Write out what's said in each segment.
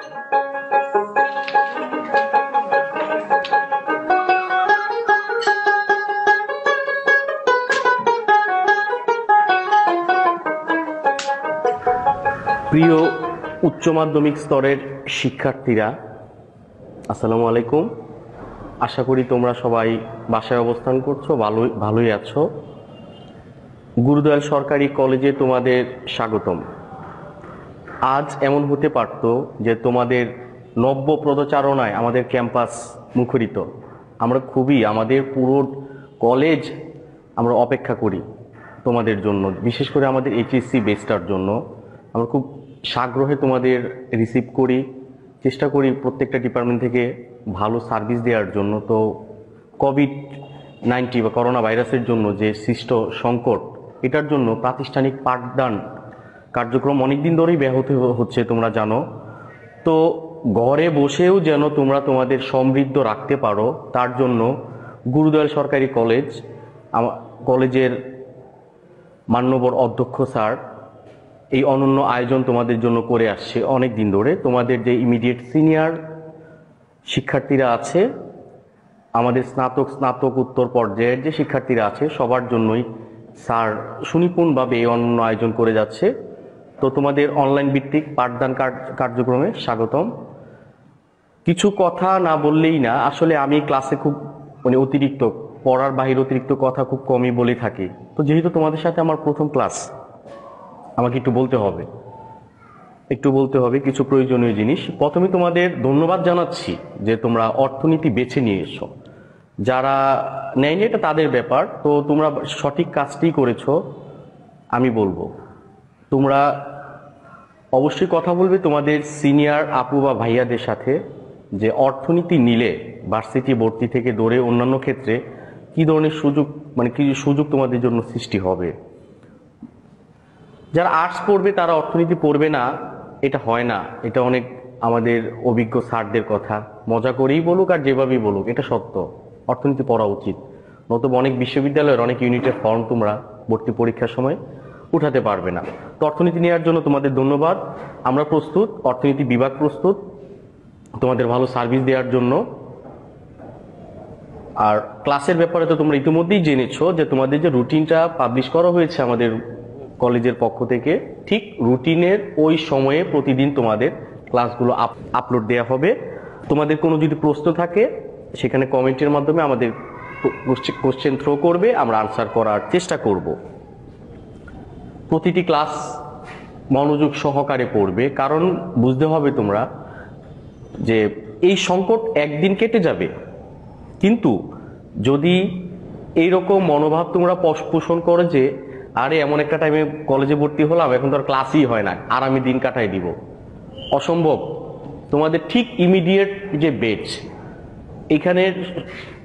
প্রিয় উচ্চ মাধ্যমিক স্তরের শিক্ষার্থীরা, আসসালামু আলাইকুম। আশা করি তোমরা সবাই বাসায় অবস্থান করছো, ভালোই আছো। গুরুদয়াল সরকারি কলেজে তোমাদের স্বাগতম। আজ এমন হতে পারত যে তোমাদের নব্য পদচারণায় আমাদের ক্যাম্পাস মুখরিত। আমরা আমাদের পুরো কলেজ আমরা অপেক্ষা করি তোমাদের জন্য, বিশেষ করে আমাদের এইচএসসি বেসটার জন্য। আমরা খুব সাগ্রহে তোমাদের রিসিভ করি, চেষ্টা করি প্রত্যেকটা ডিপার্টমেন্ট থেকে ভালো সার্ভিস দেওয়ার জন্য। তো কোভিড-19 বা করোনা ভাইরাসের জন্য যে সৃষ্ট সংকট, এটার জন্য প্রাতিষ্ঠানিক পাঠদান কার্যক্রম অনেকদিন ধরেই ব্যাহত হচ্ছে, তোমরা জানো। তো ঘরে বসেও যেন তোমরা তোমাদের সমৃদ্ধ রাখতে পারো, তার জন্য গুরুদয়াল সরকারি কলেজের মান্যবর অধ্যক্ষ স্যার এই অনন্য আয়োজন তোমাদের জন্য করে আসছে অনেক দিন ধরে। তোমাদের যে ইমিডিয়েট সিনিয়র শিক্ষার্থীরা আছে, আমাদের স্নাতকোত্তর পর্যায়ের যে শিক্ষার্থীরা আছে, সবার জন্যই স্যার সুনিপুণভাবে এই অনন্য আয়োজন করে যাচ্ছে। তো তোমাদের অনলাইন ভিত্তিক পাঠদান কার্যক্রমে স্বাগতম। কিছু কথা না বললেই না, আসলে আমি ক্লাসে খুব অতিরিক্ত পড়ার বাহির অতিরিক্ত কথা খুব কমই বলে থাকি। তো যেহেতু তোমাদের সাথে আমার প্রথম ক্লাস, আমাকে একটু বলতে হবে কিছু প্রয়োজনীয় জিনিস। প্রথমে তোমাদের ধন্যবাদ জানাচ্ছি যে তোমরা অর্থনীতি বেছে নিয়ে এসো। যারা নেয়নি এটা তাদের ব্যাপার, তো তোমরা সঠিক কাজটি করেছো। আমি বলবো তোমরা অবশ্যই কথা বলবে তোমাদের সিনিয়র আপু বা ভাইয়াদের সাথে, যে অর্থনীতি নিলে ভার্সিটি ভর্তি থেকে ধরে অন্যান্য ক্ষেত্রে কি ধরনের সুযোগ, কি সুযোগ তোমাদের জন্য সৃষ্টি হবে। যারা আর্টস পড়বে তারা অর্থনীতি পড়বে না, এটা হয় না। এটা অনেক আমাদের অভিজ্ঞ স্যারদের কথা, মজা করেই বলুক আর যেভাবেই বলুক, এটা সত্য। অর্থনীতি পড়া উচিত, নতুবা অনেক বিশ্ববিদ্যালয়ের অনেক ইউনিটের ফর্ম তোমরা ভর্তি পরীক্ষার সময় উঠাতে পারবে না। তো অর্থনীতি নেওয়ার জন্য তোমাদের ধন্যবাদ। আমরা প্রস্তুত, অর্থনীতি বিভাগ প্রস্তুত তোমাদের ভালো সার্ভিস দেওয়ার জন্য। আর ক্লাসের ব্যাপারে তো তোমরা ইতিমধ্যেই জেনেছো যে তোমাদের যে রুটিনটা পাবলিশ করা হয়েছে আমাদের কলেজের পক্ষ থেকে, ঠিক রুটিনের ওই সময়ে প্রতিদিন তোমাদের ক্লাসগুলো আপলোড দেওয়া হবে। তোমাদের কোনো যদি প্রশ্ন থাকে সেখানে কমেন্টের মাধ্যমে আমাদের কোশ্চেন থ্রো করবে, আমরা আনসার করার চেষ্টা করব। প্রতিটি ক্লাস মনোযোগ সহকারে পড়বে, কারণ বুঝতে হবে তোমরা যে এই সংকট একদিন কেটে যাবে, কিন্তু যদি এইরকম মনোভাব তোমরা পোষণ করো যে আরে এমন একটা টাইমে কলেজে ভর্তি হলাম, এখন তো আর ক্লাসই হয় না, আর আমি দিন কাটাই দিব, অসম্ভব। তোমাদের ঠিক ইমিডিয়েট যে বেচ, এখানে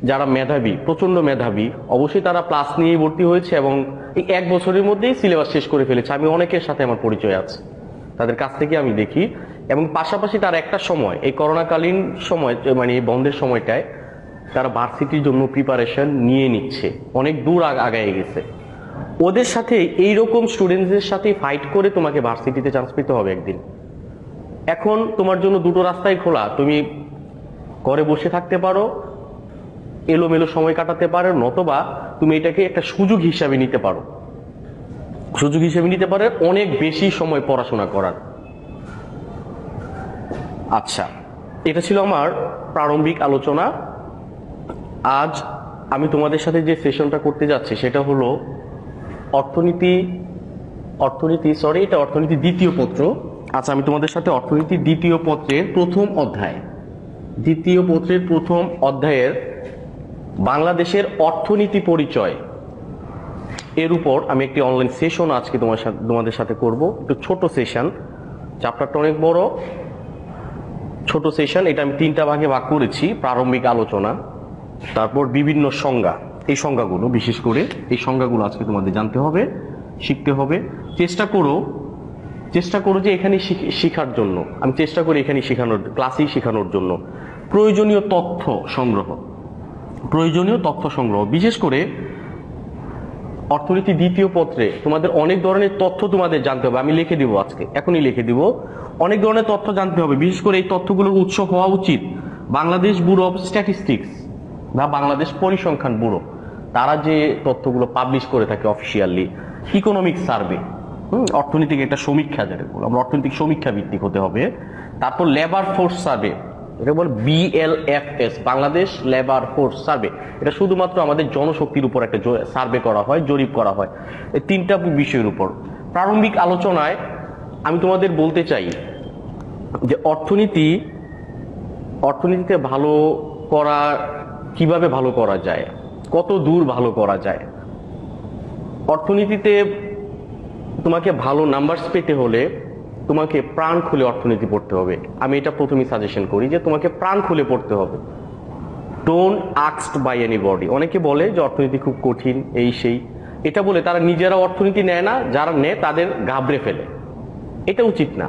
যারা মেধাবী, প্রচন্ড মেধাবী, অবশ্যই তারা প্লাস নিয়েই ভর্তি হয়েছে এবং এই এক বছরের মধ্যেই সিলেবাস শেষ করে ফেলেছে। আমি অনেকের সাথে আমার পরিচয় আছে, তাদের কাছ থেকে আমি দেখি। এবং পাশাপাশি তার একটা সময়, এই করোনাকালীন সময়, এই বন্ধের সময়টায় তারা ভার্সিটির জন্য প্রিপারেশন নিয়ে নিচ্ছে, অনেক দূর আগায় গেছে। ওদের সাথে এইরকম স্টুডেন্টদের সাথে ফাইট করে তোমাকে ভার্সিটিতে চান্স পেতে হবে একদিন। এখন তোমার জন্য দুটো রাস্তাই খোলা, তুমি ঘরে বসে থাকতে পারো, এলোমেলো সময় কাটাতে পারো, নতবা তুমি এটাকে একটা সুযোগ হিসাবে নিতে পারো, অনেক বেশি সময় পড়াশোনা করার। আচ্ছা, এটা ছিল আমার প্রারম্ভিক আলোচনা। আজ আমি তোমাদের সাথে যে সেশনটা করতে যাচ্ছি সেটা হলো অর্থনীতি দ্বিতীয় পত্র। আচ্ছা, আমি তোমাদের সাথে অর্থনীতি দ্বিতীয় পত্রের প্রথম অধ্যায়ের বাংলাদেশের অর্থনীতি পরিচয় এর উপর আমি একটি অনলাইন সেশন আজকে তোমাদের সাথে করব। একটু ছোট সেশন, চ্যাপ্টারটা অনেক বড়, ছোট সেশন। এটা আমি 3টা ভাগে ভাগ করেছি। প্রারম্ভিক আলোচনা, তারপর বিভিন্ন সংজ্ঞা, এই সংজ্ঞাগুলো, বিশেষ করে এই সংজ্ঞাগুলো আজকে তোমাদের জানতে হবে, শিখতে হবে। চেষ্টা করো যে এখানে শেখার জন্য, আমি চেষ্টা করি এখানে ক্লাসেই শেখানোর জন্য প্রয়োজনীয় তথ্য সংগ্রহ, বিশেষ করে অর্থনীতি দ্বিতীয় পত্রে তোমাদের অনেক ধরনের তথ্য তোমাদের জানতে হবে। আমি লিখে দিব, আজকে এখনই লিখে দিব। অনেক ধরনের তথ্য জানতে হবে, বিশেষ করে এই তথ্যগুলোর উৎস হওয়া উচিত বাংলাদেশ ব্যুরো অফ স্ট্যাটিস্টিক্স বা বাংলাদেশ পরিসংখ্যান ব্যুরো। তারা যে তথ্যগুলো পাবলিশ করে থাকে অফিসিয়ালি, ইকোনমিক সার্ভে, অর্থনৈতিক একটা সমীক্ষা, যেটা আমরা অর্থনৈতিক সমীক্ষা ভিত্তিক হতে হবে। তারপর লেবার ফোর্স সার্ভে, এটা বল BLFS, Bangladesh labour force survey. এটা শুধুমাত্র আমাদের জনশক্তির উপর একটা সার্ভে করা হয়, জরিপ করা হয় এই তিনটা বিষয়ের উপর। প্রারম্ভিক আলোচনায় আমি তোমাদের বলতে চাই যে অর্থনীতিতে ভালো করা, কিভাবে ভালো করা যায়, কত দূর ভালো করা যায়। অর্থনীতিতে তোমাকে ভালো নাম্বারস পেতে হলে তোমাকে প্রাণ খুলে অর্থনীতি পড়তে হবে। আমি এটা প্রথমেই সাজেশন করি যে তোমাকে প্রাণ খুলে পড়তে হবে। Don't asked by anybody. অনেকে বলে যে অর্থনীতি খুব কঠিন, এই সেই, এটা বলে তারা নিজেরা অর্থনীতি নেয় না, যারা নেয় তাদের ঘাবড়ে ফেলে। এটা উচিত না।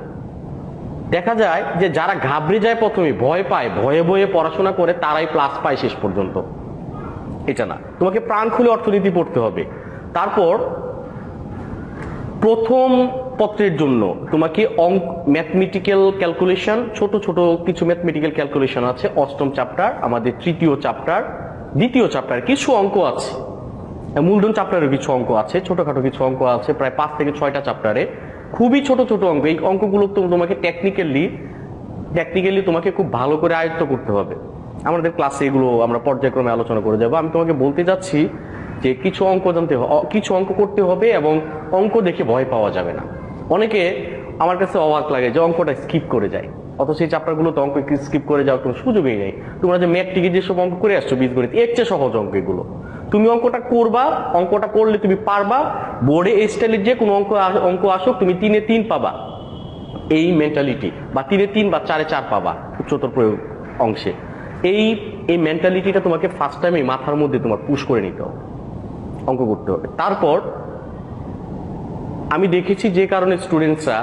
দেখা যায় যে যারা ঘাবড়ে যায়, প্রথমে ভয় পায়, ভয়ে ভয়ে পড়াশোনা করে, তারাই প্লাস পায় শেষ পর্যন্ত। এটা না, তোমাকে প্রাণ খুলে অর্থনীতি পড়তে হবে। তারপর প্রথম পত্রের জন্য তোমাকে ম্যাথমেটিক্যাল ক্যালকুলেশন, ছোট ছোট কিছু ম্যাথমেটিক্যাল ক্যালকুলেশন আছে, অষ্টম চ্যাপ্টার, আমাদের তৃতীয় চ্যাপ্টার, দ্বিতীয় চ্যাপ্টার কিছু অঙ্ক আছে, মূলধন চ্যাপ্টারের কিছু অঙ্ক আছে, ছোটখাটো কিছু অঙ্ক আছে, প্রায় 5 থেকে 6টা চ্যাপ্টারে, খুবই ছোট ছোট অঙ্ক। এই অঙ্কগুলো তোমাকে টেকনিক্যালি তোমাকে খুব ভালো করে আয়ত্ত করতে হবে। আমাদের ক্লাসে এগুলো আমরা পর্যায়ক্রমে আলোচনা করে যাব। আমি তোমাকে বলতে যাচ্ছি যে কিছু অঙ্ক জানতে হবে, কিছু অঙ্ক করতে হবে, এবং অঙ্ক দেখে ভয় পাওয়া যাবে না। অনেকে আমার কাছে অবাক লাগে যে অঙ্কটা স্কিপ করে যায়, অথচ সেই চ্যাপ্টারগুলো তো অঙ্ক স্কিপ করে যাওয়ার কোনো সুযোগই নেই। তোমরা যে ম্যাট্রিকে যেসব অঙ্ক করে আসছো বীজগণিত, এর চেয়ে সহজ অঙ্ক এগুলো। তুমি অঙ্কটা করবা, অঙ্কটা করলে তুমি পারবা। বোর্ডে এই স্টাইলের যে কোনো অঙ্ক আসুক, তুমি 3-এ 3 পাবা, এই মেন্টালিটি, বা 3-এ 3 বা 4-এ 4 পাবা উচ্চতর প্রয়োগ অংশে। এই মেন্টালিটিটা তোমাকে ফার্স্ট টাইমে মাথার মধ্যে তোমার পুশ করে নিতে হবে, অঙ্ক করতে হবে। তারপর আমি দেখেছি যে কারণে স্টুডেন্টসরা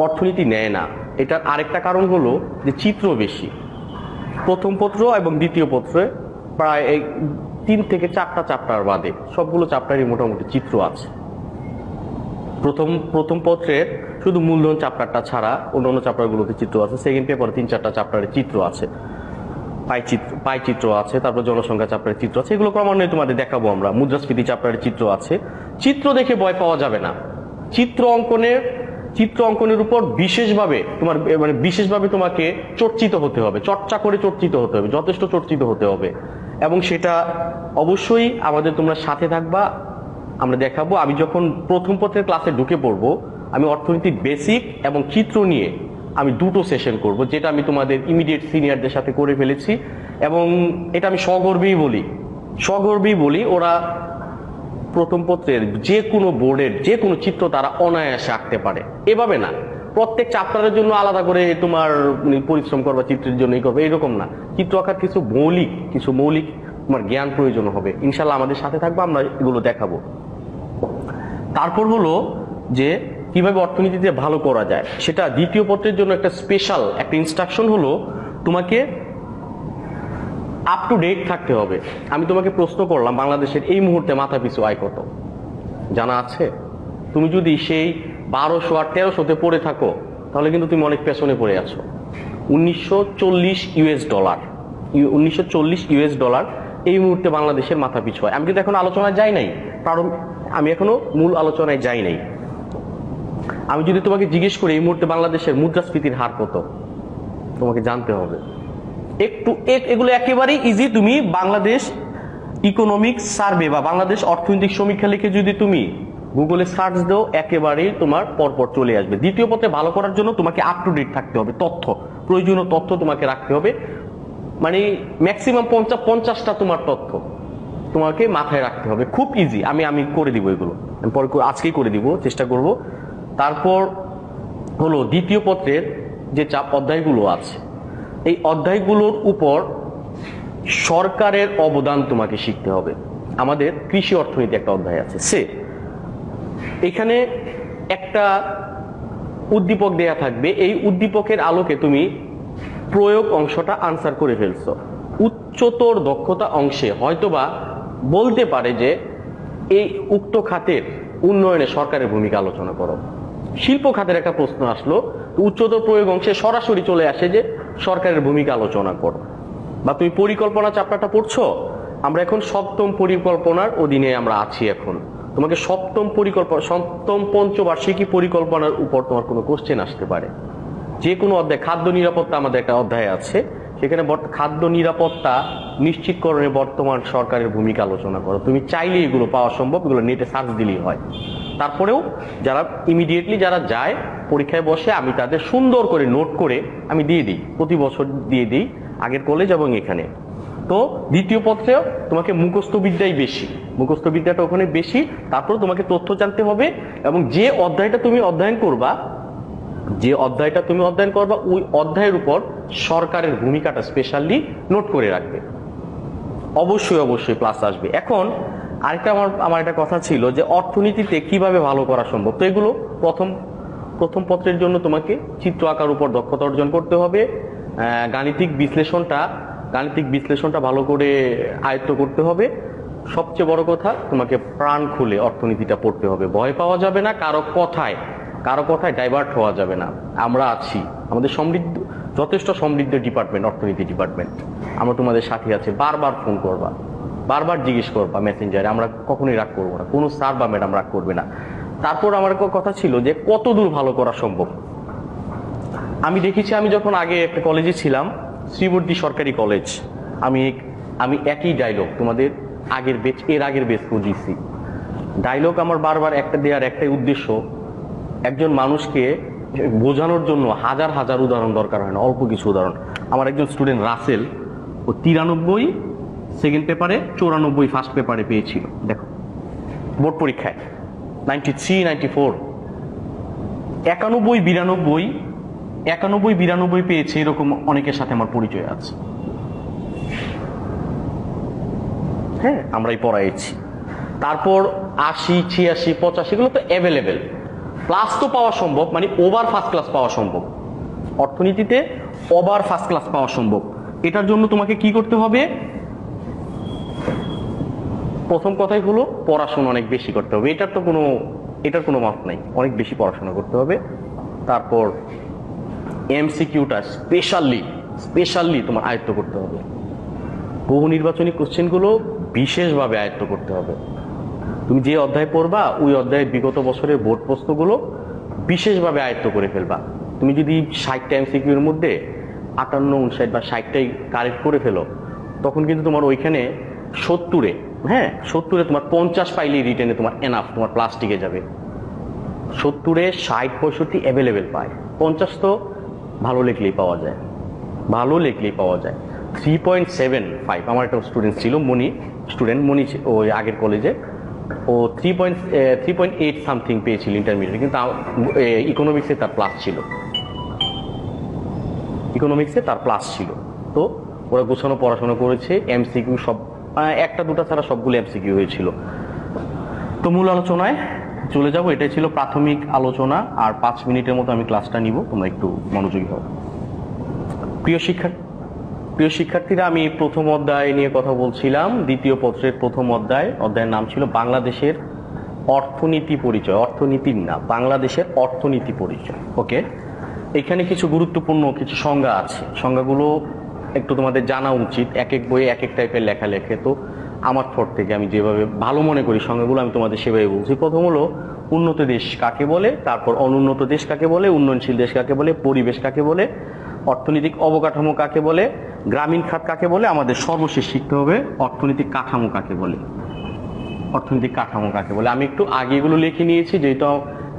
অর্থনীতি নেয় না, এটার আরেকটা কারণ হলো যে চিত্র বেশি। প্রথম পত্র এবং দ্বিতীয় পত্রে প্রায় 3 থেকে 4টা চ্যাপ্টার বাদে সবগুলো চ্যাপ্টারই মোটামুটি চিত্র আছে। প্রথম পত্রের শুধু মূলধন চ্যাপ্টারটা ছাড়া অন্যান্য চ্যাপ্টারগুলোতে চিত্র আছে। সেকেন্ড পেপারে 3-4টা চ্যাপ্টারে চিত্র আছে, পাই চিত্র আছে, তারপর জনসংখ্যা চ্যাপ্টারের চিত্র আছে। এগুলো ক্রমান্বয়ে তোমাদের দেখাবো আমরা। মুদ্রাস্ফীতি চ্যাপ্টারের চিত্র আছে। চিত্র দেখে ভয় পাওয়া যাবে না। চিত্র অঙ্কনের উপর বিশেষভাবে তোমাকে চর্চিত হতে হবে, চর্চা করে চর্চিত হতে হবে, যথেষ্ট চর্চিত হতে হবে। এবং সেটা অবশ্যই আমাদের তোমরা সাথে থাকবা, আমরা দেখাবো। আমি যখন প্রথম পত্রের ক্লাসে ঢুকে পড়বো, আমি অর্থনীতির বেসিক এবং চিত্র নিয়ে আমি 2টো সেশন করব, যেটা আমি তোমাদের ইমিডিয়েট সিনিয়রদের সাথে করে ফেলেছি। এবং এটা আমি সগর্বেই বলি, ওরা প্রথম পত্রের যে কোনো বোর্ডের যে কোনো চিত্র তারা অনায়াসে আঁকতে পারে। এভাবে না প্রত্যেক চ্যাপ্টারের জন্য আলাদা করে তোমার পরিশ্রম করবা, চিত্রের জন্য এই করবে, এরকম না। চিত্র আঁকার কিছু মৌলিক তোমার জ্ঞান প্রয়োজন হবে। ইনশাল্লাহ আমাদের সাথে থাকবো, আমরা এগুলো দেখাবো। তারপর হলো যে কিভাবে অর্থনীতিতে ভালো করা যায়, সেটা দ্বিতীয় পত্রের জন্য একটা স্পেশাল একটা ইনস্ট্রাকশন হলো তোমাকে আপ টু ডেট থাকতে হবে। আমি তোমাকে প্রশ্ন করলাম, বাংলাদেশের এই মুহূর্তে মাথা পিছু আয় কত জানা আছে? তুমি যদি সেই 1200 আর 1300-তে পড়ে থাকো, তাহলে কিন্তু তুমি অনেক পেছনে পড়ে আছো। 1940 ইউএস ডলার এই মুহূর্তে বাংলাদেশের মাথা পিছু আয়। আমি কিন্তু এখন আলোচনায় যাই নাই, কারণ আমি এখনো মূল আলোচনায় যাই নাই। আমি যদি তোমাকে জিজ্ঞেস করি এই মুহূর্তে বাংলাদেশের মুদ্রাস্ফীতির হার কত, তোমাকে জানতে হবে। এগুলো একেবারেই ইজি। তুমি বাংলাদেশ ইকোনমিক সার্ভে বা বাংলাদেশ অর্থনৈতিক সমীক্ষা লিখে যদি তুমি গুগলে সার্চ দাও, একেবারেই তোমার পরপর চলে আসবে। দ্বিতীয় পত্রে ভালো করার জন্য তোমাকে আপ টু ডেট থাকতে হবে, প্রয়োজনীয় তথ্য তোমাকে রাখতে হবে। মানে ম্যাক্সিমাম 50টা তোমার তথ্য তোমাকে মাথায় রাখতে হবে। খুব ইজি। আমি করে দিব এগুলো, আমি পরে আজকেই করে দিব, চেষ্টা করব। তারপর হলো দ্বিতীয় পত্রের যে অধ্যায়গুলো আছে, এই অধ্যায়গুলোর উপর সরকারের অবদান তোমাকে শিখতে হবে। আমাদের কৃষি অর্থনীতি একটা অধ্যায় আছে, এখানে একটা উদ্দীপক দেয়া থাকবে। এই উদ্দীপকের আলোকে তুমি প্রয়োগ অংশটা আনসার করে ফেলছো। উচ্চতর দক্ষতা অংশে হয়তোবা বলতে পারে যে এই উক্ত খাতের উন্নয়নে সরকারের ভূমিকা আলোচনা করো। শিল্প খাতের একটা প্রশ্ন আসলো, উচ্চতর প্রয়োগ অংশে সরাসরি চলে আসে যে সরকারের ভূমিকা আলোচনা করো। বা তুমি পরিকল্পনা চ্যাপ্টারটা পড়ছো, আমরা এখন সপ্তম পরিকল্পনার অধীনে আমরা আছি। এখন তোমাকে সপ্তম পঞ্চবার্ষিকী পরিকল্পনার উপর তোমার কোনো কোশ্চেন আসতে পারে। যে কোনো অধ্যায়, খাদ্য নিরাপত্তা আমাদের একটা অধ্যায় আছে, সেখানে খাদ্য নিরাপত্তা নিশ্চিতকরণে বর্তমান সরকারের ভূমিকা আলোচনা করো। তুমি চাইলে এগুলো পাওয়া সম্ভব, এগুলো নেটে সার্চ দিলেই হয়। তারপরেও যারা ইমিডিয়েটলি যারা যায় পরীক্ষায় বসে, আমি তাদের সুন্দর করে নোট করে আমি দিয়ে দিই, প্রতি বছর দিয়ে দিই, আগের কলেজ এবং এখানে। তো দ্বিতীয় পত্রেও তোমাকে মুখস্থ বিদ্যাই বেশি, মুখস্থ বিদ্যাটা ওখানে বেশি। তারপর তোমাকে তথ্য জানতে হবে, এবং যে অধ্যায়টা তুমি অধ্যয়ন করবা ওই অধ্যায়ের উপর সরকারের ভূমিকাটা স্পেশালি নোট করে রাখবে। অবশ্যই প্লাস আসবে। এখন আরেকটা আমার একটা কথা ছিল যে অর্থনীতিতে কিভাবে ভালো করা সম্ভব। তো এগুলো প্রথম পত্রের জন্য তোমাকে চিত্র আঁকার উপর দক্ষতা অর্জন করতে হবে। গাণিতিক বিশ্লেষণটা ভালো করে আয়ত্ত করতে হবে। সবচেয়ে বড় কথা, তোমাকে প্রাণ খুলে অর্থনীতিটা পড়তে হবে। ভয় পাওয়া যাবে না, কারো কথায় ডাইভার্ট হওয়া যাবে না। আমরা আছি, আমাদের যথেষ্ট সমৃদ্ধ ডিপার্টমেন্ট, অর্থনীতি ডিপার্টমেন্ট। আমরা তোমাদের সাথে আছে। বারবার ফোন করবা, বারবার জিজ্ঞেস করবা মেসেঞ্জারে, আমরা কখনোই রাগ করবো না, কোনো স্যার বা ম্যাডাম রাগ করবে না। তারপর আমার কথা ছিল যে কত দূর ভালো করা সম্ভব। আমি দেখেছি, আমি যখন আগে একটা কলেজে ছিলাম, শ্রীবর্তী সরকারি কলেজ, আমি একই ডায়লগ তোমাদের এর আগের বেচ দিচ্ছি। ডায়লগ আমার বারবার একটা দেওয়ার একটাই উদ্দেশ্য, একজন মানুষকে বোঝানোর জন্য হাজার হাজার উদাহরণ দরকার হয় না, অল্প কিছু উদাহরণ। আমার একজন স্টুডেন্ট রাসেল, ও 93 সেকেন্ড পেপারে, 94 ফার্স্ট পেপারে পেয়েছিল। দেখো বোর্ড পরীক্ষায় 93, 94, 91, 92 পেয়েছে। এরকম অনেকের সাথে আমার পরিচয় আছে। হ্যাঁ, আমরাই পড়াইছি। তারপর 80, 86, 85 এগুলো তো অ্যাভেলেবেল। প্লাস তো পাওয়া সম্ভব, মানে ওভার ফার্স্ট ক্লাস পাওয়া সম্ভব। অর্থনীতিতে ওভার ফার্স্ট ক্লাস পাওয়া সম্ভব। এটার জন্য তোমাকে কি করতে হবে? প্রথম কথাই হলো পড়াশোনা অনেক বেশি করতে হবে। এটার কোনো মাপ নাই, অনেক বেশি পড়াশোনা করতে হবে। তারপর এমসিকিউটা স্পেশালি তোমার আয়ত্ত করতে হবে। বহু নির্বাচনী কোশ্চেনগুলো বিশেষভাবে আয়ত্ত করতে হবে। তুমি যে অধ্যায় পড়বা ওই অধ্যায়ের বিগত বছরের বোর্ড প্রশ্নগুলো বিশেষভাবে আয়ত্ত করে ফেলবা। তুমি যদি 60টা এমসিকিউর মধ্যে 58, 59 বা 60টাই কারেক্ট করে ফেলো, তখন কিন্তু তোমার ওইখানে 70-এ তোমার 50 পাইলেই রিটেনে তোমার এনাফ, তোমার প্লাস টিকে যাবে। 70-এ 60, 65 অ্যাভেলেবেল পায়। 50 তো ভালো লিখলেই পাওয়া যায়। 3.75 আমার একটা স্টুডেন্ট ছিল, মনি, ওই আগের কলেজে। ও 3.8 সামথিং পেয়েছিল ইন্টারমিডিয়েট, কিন্তু ইকোনমিক্সে তার প্লাস ছিল। তো ওরা গোছানো পড়াশোনা করেছে, এমসিকিউ সব একটা দুটা ছাড়া সবগুলো এমসিকিউ হয়েছিল। তো মূল আলোচনায় চলে যাব। এটাই ছিল প্রাথমিক আলোচনা, আর 5 মিনিটের মতো আমি ক্লাসটা নিব, তোমরা একটু মনোযোগী হও। প্রিয় শিক্ষার্থীরা, আমি প্রথম অধ্যায় নিয়ে কথা বলছিলাম। দ্বিতীয় পত্রের প্রথম অধ্যায়ের নাম ছিল বাংলাদেশের অর্থনীতি পরিচয়। অর্থনীতির না, বাংলাদেশের অর্থনীতি পরিচয়। ওকে, এখানে কিছু গুরুত্বপূর্ণ কিছু সংজ্ঞা আছে। সংজ্ঞাগুলো একটু তোমাদের জানা উচিত। এক এক বইয়ে এক এক টাইপের লেখা লেখে, তো আমার থট থেকে আমি যেভাবে ভালো মনে করি সংজ্ঞাগুলো আমি তোমাদের সেভাবে বলছি। প্রথম হলো উন্নত দেশ কাকে বলে, তারপর অনুন্নত দেশ কাকে বলে, উন্নয়নশীল দেশ কাকে বলে, পরিবেশ কাকে বলে, অর্থনৈতিক অবকাঠামো কাকে বলে, গ্রামীণ খাত কাকে বলে, আমাদের সর্বশেষ শিখতে হবে অর্থনৈতিক কাঠামো কাকে বলে। আমি একটু আগে এগুলো লিখে নিয়েছি, যেহেতু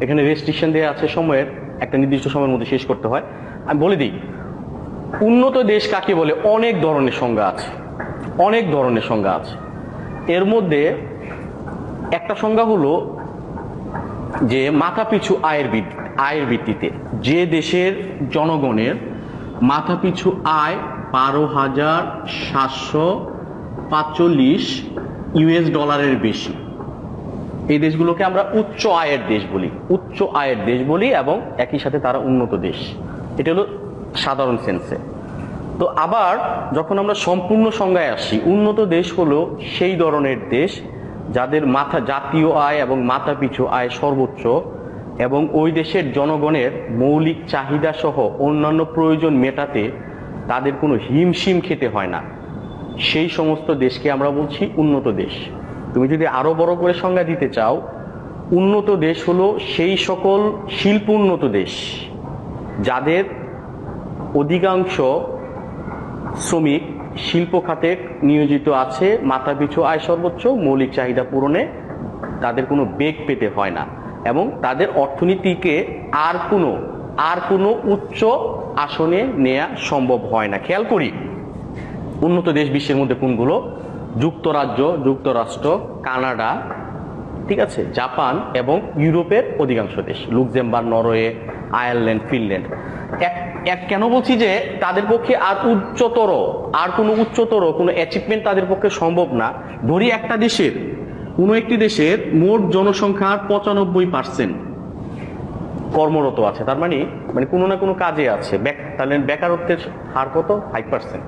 এখানে রেস্ট্রিকশন দেওয়া আছে সময়ের, একটা নির্দিষ্ট সময়ের মধ্যে শেষ করতে হয়। আমি বলে দিই, উন্নত দেশ কাকে বলে অনেক ধরনের সংজ্ঞা আছে। এর মধ্যে একটা সংজ্ঞা হলো যে মাথাপিছু আয়ের ভিত্তিতে যে দেশের জনগণের মাথাপিছু আয় 12,745 ইউএস ডলারের বেশি, এই দেশগুলোকে আমরা উচ্চ আয়ের দেশ বলি, এবং একই সাথে তারা উন্নত দেশ। এটা হলো সাধারণ সেন্সে। তো আবার যখন আমরা সম্পূর্ণ সংজ্ঞায় আসি, উন্নত দেশ হলো সেই ধরনের দেশ যাদের জাতীয় আয় এবং মাথা পিছু আয় সর্বোচ্চ এবং ওই দেশের জনগণের মৌলিক চাহিদা সহ অন্যান্য প্রয়োজন মেটাতে তাদের কোনো হিমশিম খেতে হয় না, সেই সমস্ত দেশকে আমরা বলছি উন্নত দেশ। তুমি যদি আরো বড় করে সংজ্ঞা দিতে চাও, উন্নত দেশ হলো সেই সকল শিল্প উন্নত দেশ যাদের অধিকাংশ শ্রমিক শিল্প খাতে নিয়োজিত আছে, মাথাপিছু আয় সর্বোচ্চ, মৌলিক চাহিদা পূরণে তাদের কোনো বেগ পেতে হয় না এবং তাদের অর্থনীতিকে আর কোনো উচ্চ আসনে নেওয়া সম্ভব হয় না। খেয়াল করি উন্নত দেশ বিশ্বের মধ্যে কোনগুলো? যুক্তরাজ্য, যুক্তরাষ্ট্র, কানাডা, ঠিক আছে, জাপান এবং ইউরোপের অধিকাংশ দেশ, লুক্সেমবার্গ, নরওয়ে, আয়ারল্যান্ড, ফিনল্যান্ড। কেন বলছি যে তাদের পক্ষে আর কোনো উচ্চতর কোনো অ্যাচিভমেন্ট তাদের পক্ষে সম্ভব না। ধরি একটি দেশের মোট জনসংখ্যার 95% কর্মরত আছে, তার মানে কোনো না কোনো কাজে আছে, তাহলে বেকারত্বের হার কত? 5%।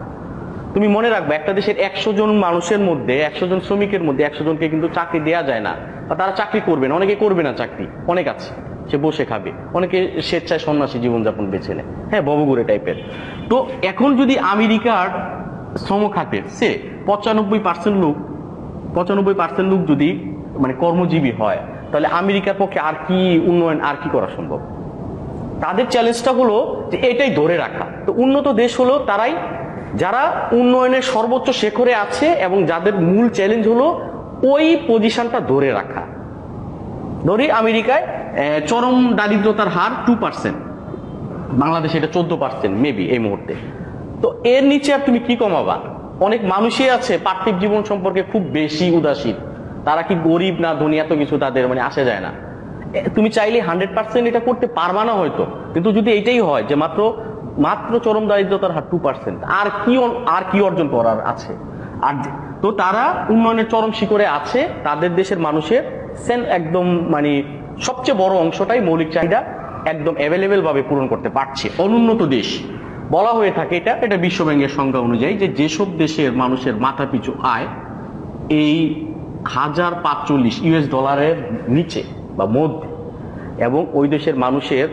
তুমি মনে রাখবে একটা দেশের 100 জন মানুষের মধ্যে, 100 জন শ্রমিকের মধ্যে 100 জনকে কিন্তু চাকরি দেওয়া যায় না, বা তারা চাকরি করবে না, অনেকে করবে না চাকরি, অনেক আছে সে বসে খাবে, অনেকে স্বেচ্ছায় সন্ন্যাসী জীবনযাপন বেছে নেয়, হ্যাঁ, ববগুড়ে টাইপের। তো এখন যদি আমেরিকার শ্রমখাতের সে 95% লোক যদি কর্মজীবী হয়, তাহলে আমেরিকার পক্ষে আর কি উন্নয়ন, আর কি করা সম্ভব? তাদের চ্যালেঞ্জটা হলো যে এটাই ধরে রাখা। তো উন্নত দেশ হলো তারাই যারা উন্নয়নের সর্বোচ্চ শিখরে আছে এবং যাদের মূল চ্যালেঞ্জ হলো ওই পজিশনটা ধরে রাখা। ধরি আমেরিকায় চরম দারিদ্রতার হার 2%, বাংলাদেশে এটা 14% মেবি এই মুহূর্তে। তো এর নিচে আর তুমি কি কমাবা? অনেক মানুষই আছে পার্থিব জীবন সম্পর্কে খুব বেশি উদাসীন, তারা কি গরিব না ধনী এত কিছু তাদের আসে যায় না। তুমি চাইলে 100% এটা করতে পারবা না হয়তো, কিন্তু যদি এইটাই হয় যে মাত্র চরম দারিদ্রতার হার 2%, আর কি অর্জন করার আছে? আর তো তারা উন্নয়নের চরম শিখরে আছে, তাদের দেশের মানুষের একদম সবচেয়ে বড় অংশটাই মৌলিক চাহিদা একদম অ্যাভেলেবেল ভাবে পূরণ করতে পারছে। অনুন্নত দেশ বলা হয়ে থাকে এটা বিশ্বব্যাংকের সংজ্ঞা অনুযায়ী যে যেসব দেশের মানুষের মাথাপিছু আয় এই $1045 নিচে বা মধ্যে, এবং ওই দেশের মানুষের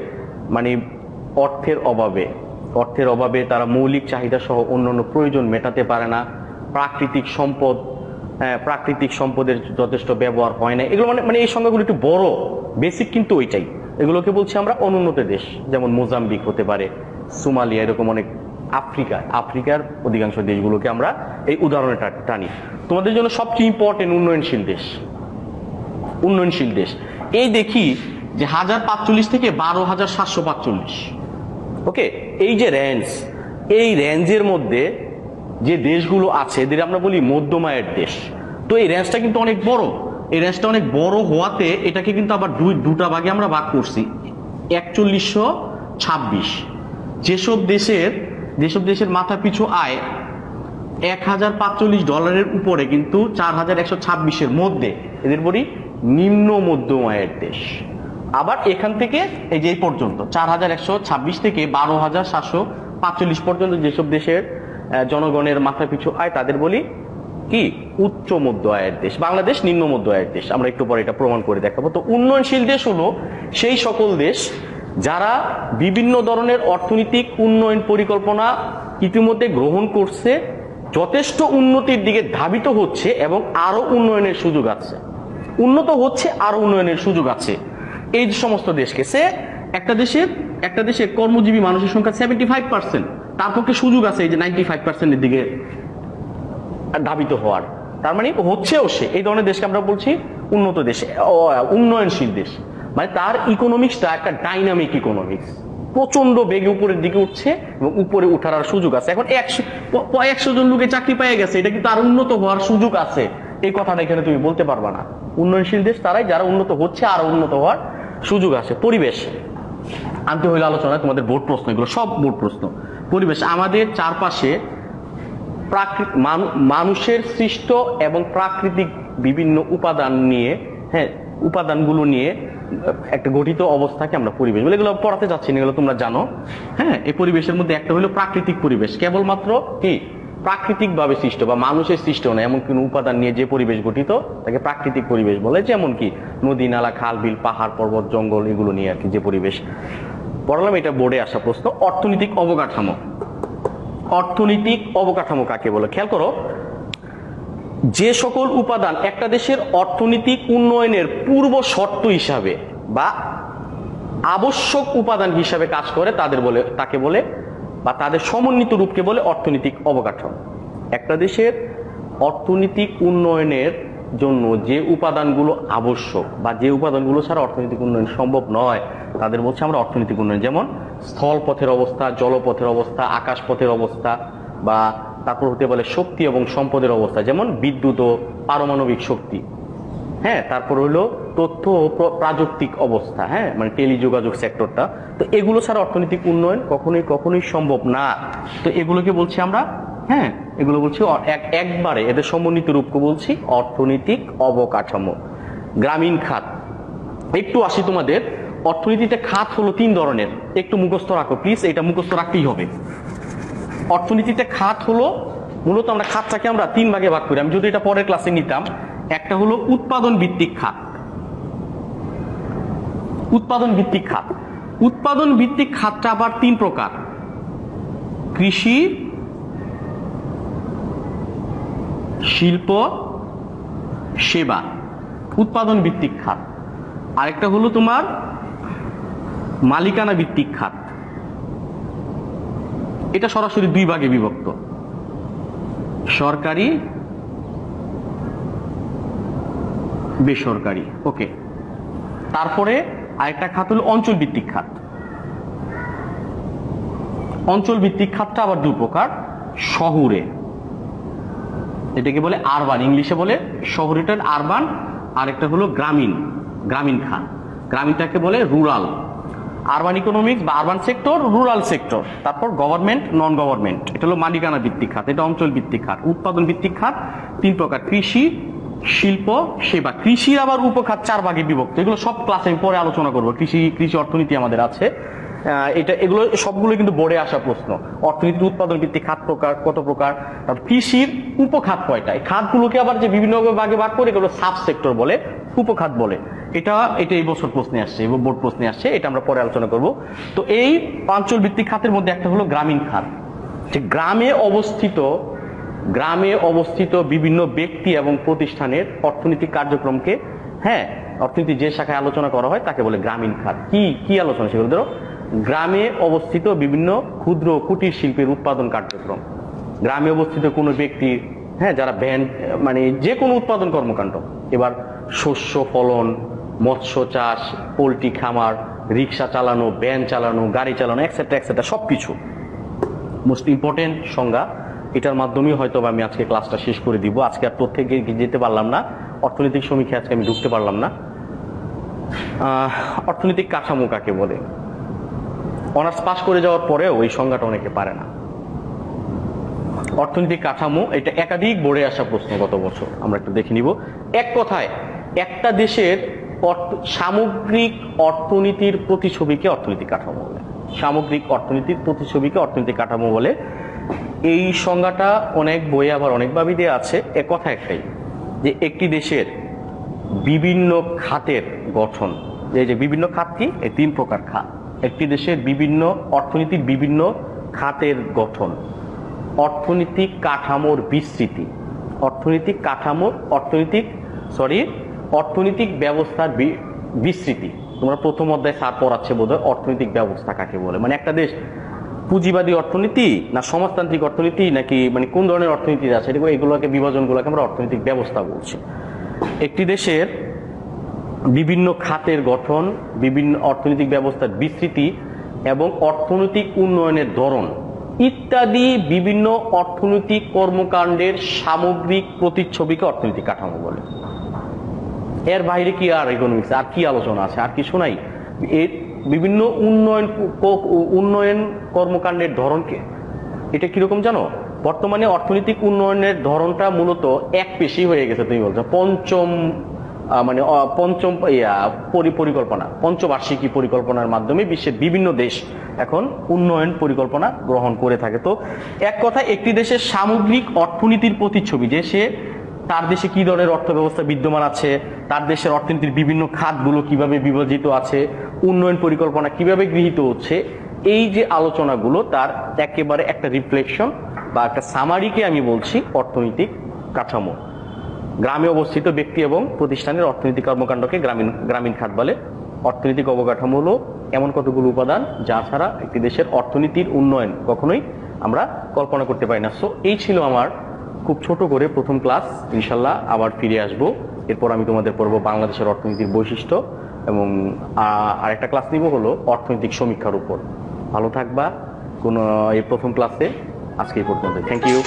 অর্থের অভাবে তারা মৌলিক চাহিদা সহ অন্যান্য প্রয়োজন মেটাতে পারে না, প্রাকৃতিক সম্পদের যথেষ্ট ব্যবহার হয় না, এগুলো এই সংখ্যাগুলো একটু বড়, বেসিক কিন্তু ওইটাই। এগুলোকে বলছি আমরা অনুন্নত দেশ, যেমন মোজাম্বিক হতে পারে, সোমালিয়া, এরকম অনেক আফ্রিকার অধিকাংশ দেশগুলোকে আমরা এই উদাহরণে টানি। তোমাদের জন্য সবচেয়ে ইম্পর্টেন্ট উন্নয়নশীল দেশ এই দেখি যে 1045 থেকে 12,745। ওকে, এই যে এই রেঞ্জের মধ্যে যে দেশগুলো আছে এদের আমরা বলি মধ্যম আয়ের দেশ। তো এই রেঞ্জটা কিন্তু অনেক বড়, এই রেঞ্জটা অনেক বড় হওয়াতে এটাকে কিন্তু আবার দুটা ভাগে আমরা ভাগ করছি। 4126 যেসব দেশের মাথা পিছু আয় $1045 উপরে কিন্তু 4126 মধ্যে, এদের বলি নিম্ন মধ্যম আয়ের দেশ। আবার এখান থেকে এই যে পর্যন্ত 4126 থেকে 12,745 পর্যন্ত যেসব দেশের জনগণের মাথা পিছু আয় তাদের বলি কি উচ্চ মধ্য আয়ের দেশ। বাংলাদেশ নিম্ন মধ্য আয়ের দেশ, আমরা একটু পরে এটা প্রমাণ করে দেখাবো। তো উন্নয়নশীল দেশ হলো সেই সকল দেশ যারা বিভিন্ন ধরনের অর্থনৈতিক উন্নয়ন পরিকল্পনা ইতিমধ্যে গ্রহণ করছে, যথেষ্ট উন্নতির দিকে ধাবিত হচ্ছে এবং আরো উন্নয়নের সুযোগ আছে, উন্নত হচ্ছে, আরো উন্নয়নের সুযোগ আছে। এই সমস্ত দেশকে একটা দেশের কর্মজীবী মানুষের সংখ্যা 75%, তার পক্ষে সুযোগ আছে এই যে 95% এর দিকে ধাবিত হওয়ার। তার হচ্ছেও সে, এই ধরনের দেশকে আমরা বলছি উন্নত দেশ, উন্নয়নশীল দেশ। তার ইকোনমিক্সটা একটা ডাইনামিক ইকোনমিক্স, প্রচন্ড বেগে উপরের দিকে উঠছে এবং উপরে উঠার আর সুযোগ আছে। এখন 100 জন লোকে চাকরি পেয়ে গেছে, এটা কিন্তু আর উন্নত হওয়ার সুযোগ আছে, এই কথাটা এখানে তুমি বলতে পারবা না। উন্নয়নশীল দেশ তারাই যারা উন্নত হচ্ছে, আর উন্নত হওয়ার সুযোগ আছে। পরিবেশ আনতে হইলে আলোচনায় তোমাদের বোর্ড প্রশ্ন, এগুলো সব বোর্ড প্রশ্ন। পরিবেশ আমাদের চারপাশে মানুষের সৃষ্ট এবং প্রাকৃতিক বিভিন্ন উপাদানগুলো নিয়ে একটা গঠিত অবস্থাকে আমরা পরিবেশ বলে, এগুলো পড়াতে যাচ্ছি না, এগুলো তোমরা জানো। হ্যাঁ, এই পরিবেশের মধ্যে একটা হলো প্রাকৃতিক পরিবেশ, কেবলমাত্র কি প্রাকৃতিক ভাবে সৃষ্ট বা মানুষের সৃষ্ট নয় এমন কোন উপাদান নিয়ে যে পরিবেশ গঠিত তাকে প্রাকৃতিক পরিবেশ বলে, যেমন কি নদী নালা খাল বিল পাহাড় পর্বত জঙ্গল এগুলো নিয়ে আর কি যে পরিবেশ। পড়লাম, এটা বোর্ডে আসা প্রশ্ন। অর্থনৈতিক অবকাঠামো, অর্থনৈতিক অবকাঠামো কাকে বলে? খেয়াল করো, যে সকল উপাদান একটা দেশের অর্থনৈতিক উন্নয়নের পূর্ব শর্ত হিসাবে বা আবশ্যক উপাদান হিসাবে কাজ করে তাকে বলে বা তাদের সমন্বিত রূপকে বলে অর্থনৈতিক অবকাঠামো। একটা দেশের অর্থনৈতিক উন্নয়নের জন্য যে উপাদানগুলো আবশ্যক বা যে উপাদানগুলো ছাড়া অর্থনৈতিক উন্নয়ন সম্ভব নয় তাদের বলছে আমরা অর্থনৈতিক উন্নয়ন। যেমন স্থলপথের অবস্থা, জলপথের অবস্থা, আকাশপথের অবস্থা, বা তারপর হতে পারে শক্তি এবং সম্পদের অবস্থা, যেমন বিদ্যুৎ ও পারমাণবিক শক্তি। হ্যাঁ, তারপর হলো তথ্য ও প্রযুক্তিক অবস্থা, হ্যাঁ মানে টেলিযোগাযোগ সেক্টরটা। তো এগুলো ছাড়া অর্থনৈতিক উন্নয়ন কখনোই সম্ভব না। তো এগুলোকে বলছি আমরা, হ্যাঁ এগুলো বলছি একবারে এদের সমন্বিত রূপকে বলছি অর্থনৈতিক অবকাঠামো। গ্রামীণ খাত, একটু আসি তোমাদের। অর্থনীতিতে খাত হলো 3 ধরনের, একটু মুখস্থ রাখো প্লিজ, এটা মুখস্থ রাখতেই হবে। অর্থনীতিতে খাত হলো, মূলত আমরা খাতটাকে আমরা 3 ভাগে ভাগ করি। আমি যদি এটা পরের ক্লাসে নিতাম, একটা হলো উৎপাদন ভিত্তিক খাত। উৎপাদন ভিত্তিক খাত, উৎপাদন ভিত্তিক খাতটা আবার 3 প্রকার: কৃষি, শিল্প, সেবা, উৎপাদন ভিত্তিক খাত। আরেকটা হলো তোমার মালিকানা ভিত্তিক খাত। এটা সরাসরি 2 ভাগে বিভক্ত, সরকারি, বেসরকারি। ওকে, তারপরে আরেকটা খাত হলো অঞ্চল ভিত্তিক খাত। অঞ্চল ভিত্তিক খাতটা আবার 2 প্রকার, শহুরে, এটাকে বলে আরবান, ইংলিশে বলে শহুরেটা আরবান, আরেকটা হলো গ্রামীণ, গ্রামীণ খাত। গ্রামীণটাকে বলে রুরাল। আরবান ইকোনমিক্স বা আরবান সেক্টর, রুরাল সেক্টর, তারপর গভর্নমেন্ট, নন গভর্নমেন্ট। এটা হলো মালিকানা ভিত্তিক খাত, এটা অঞ্চল ভিত্তিক খাত। উৎপাদন ভিত্তিক খাত 3 প্রকার: কৃষি, শিল্প, সেবা। কৃষির আবার উপখাত 4 ভাগে বিভক্ত, এগুলো সব ক্লাসে আমি পরে আলোচনা করবো। কৃষি অর্থনীতি আমাদের আছে, এগুলো সবগুলো কিন্তু বোর্ডে আসা প্রশ্ন। অর্থনীতির উৎপাদন ভিত্তিক খাত প্রকার কত প্রকার, কৃষির উপখাত কয়টা, এই খাতগুলোকে আবার যে বিভিন্ন ভাগে ভাগ করে এগুলো সাব সেক্টর বলে, উপখাত বলে। এটা এই বছর প্রশ্নে আসছে, বোর্ড প্রশ্নে আসছে, এটা আমরা পরে আলোচনা করব। তো এই অঞ্চল ভিত্তিক খাতের মধ্যে একটা হলো গ্রামীণ খাত, যে গ্রামে অবস্থিত বিভিন্ন ব্যক্তি এবং প্রতিষ্ঠানের অর্থনৈতিক কার্যক্রমকে, হ্যাঁ অর্থনীতি যে শাখায় আলোচনা করা হয় তাকে বলে গ্রামীণ খাত। কি আলোচনা সেগুলো? ধরো, গ্রামে অবস্থিত বিভিন্ন ক্ষুদ্র কুটির শিল্পের উৎপাদন কার্যক্রম, গ্রামে অবস্থিত কোনো ব্যক্তি, হ্যাঁ যারা মানে যে কোনো উৎপাদন কর্মকাণ্ড। এবার শস্য ফলন, মৎস্য চাষ, পোল্ট্রি খামার, রিক্সা চালানো, ভ্যান চালানো, গাড়ি চালানো, এক্সেট্রা সবকিছু। মোস্ট ইম্পর্টেন্ট সংজ্ঞা, এটার মাধ্যমেই হয়তো আমি আজকে ক্লাসটা শেষ করে দিব। আজকে আর তথ্যে যেতে পারলাম না, অর্থনৈতিক সমীক্ষায় আজকে আমি ঢুকতে পারলাম না। অর্থনৈতিক কাঠামো কাকে বলে? অনার্স পাস করে যাওয়ার পরেও এই সংজ্ঞাটা অনেকে পারে না। অর্থনৈতিক কাঠামো, এটা একাধিক বোর্ডে আসা প্রশ্ন গত বছর, আমরা একটু দেখে নিব। এক কথায়, একটা দেশের সামগ্রিক অর্থনীতির প্রতিছবিকে অর্থনৈতিক কাঠামো বলে। সামগ্রিক অর্থনীতির প্রতিছবিকে অর্থনৈতিক কাঠামো বলে। এই সংজ্ঞাটা অনেক বইয়ে আবার অনেকভাবে দেওয়া আছে। এক কথা একটাই, যে একটি দেশের বিভিন্ন খাতের গঠন, এই যে বিভিন্ন খাত কি, এই 3 প্রকার খাত। একটি দেশের বিভিন্ন অর্থনীতির বিভিন্ন খাতের গঠন, অর্থনৈতিক কাঠামোর বিস্তৃতি, অর্থনৈতিক ব্যবস্থার বিস্তৃতি। তোমরা প্রথম অধ্যায় স্যার পড়াচ্ছে বোধহয় অর্থনৈতিক ব্যবস্থা কাকে বলে। মানে একটা দেশ পুঁজিবাদী অর্থনীতি না সমাজতান্ত্রিক অর্থনীতি নাকি মানে কোন ধরনের অর্থনীতি আছে, এগুলোকে বিভাজনগুলোকে আমরা অর্থনৈতিক ব্যবস্থা বলছি। একটি দেশের বিভিন্ন খাতের গঠন, বিভিন্ন অর্থনৈতিক ব্যবস্থার বিস্তৃতি এবং অর্থনৈতিক উন্নয়নের ধরন ইত্যাদি বিভিন্ন অর্থনৈতিক কর্মকাণ্ডের সামগ্রিক প্রতিচ্ছবিকে অর্থনৈতিক কাঠামো বলে। এর বাইরে কি আর ইকোনমিক্স আর কি আলোচনা আছে? আর কিছু নাই। এর বিভিন্ন উন্নয়ন কর্মকাণ্ডের ধরনকে, এটা কিরকম জানো? বর্তমানে অর্থনৈতিক উন্নয়নের ধরনটা মূলত এক পেশি হয়ে গেছে। তুমি বলছো পঞ্চবার্ষিকী পরিকল্পনার মাধ্যমে বিশ্বের বিভিন্ন দেশ এখন উন্নয়ন পরিকল্পনা গ্রহণ করে থাকে। তো এক কথা, একটি দেশের সামগ্রিক অর্থনীতির প্রতিচ্ছবি, যে সে তার দেশে কি ধরনের অর্থ ব্যবস্থা বিদ্যমান আছে, তার দেশের অর্থনীতির বিভিন্ন খাতগুলো কিভাবে বিভাজিত আছে, উন্নয়ন পরিকল্পনা কিভাবে গৃহীত হচ্ছে, এই যে আলোচনাগুলো তার একেবারে একটা রিফ্লেকশন বা একটা সামারিকে আমি বলছি অর্থনৈতিক কাঠামো। গ্রামে অবস্থিত ব্যক্তি এবং প্রতিষ্ঠানের অর্থনৈতিক কর্মকাণ্ডকে গ্রামীণ খাত বলে। অর্থনৈতিক অবকাঠামো হলো এমন কতগুলো উপাদান যা ছাড়া একটি দেশের অর্থনীতির উন্নয়ন কখনোই আমরা কল্পনা করতে পারি না। সো এই ছিল আমার খুব ছোট করে প্রথম ক্লাস। ইনশাল্লাহ আবার ফিরে আসবো। এরপর আমি তোমাদের পড়বো বাংলাদেশের অর্থনীতির বৈশিষ্ট্য এবং আরেকটা ক্লাস নিব হলো অর্থনৈতিক সমীক্ষার উপর। ভালো থাকবা এই প্রথম ক্লাসে। আজকে এই পর্যন্ত। Thank you.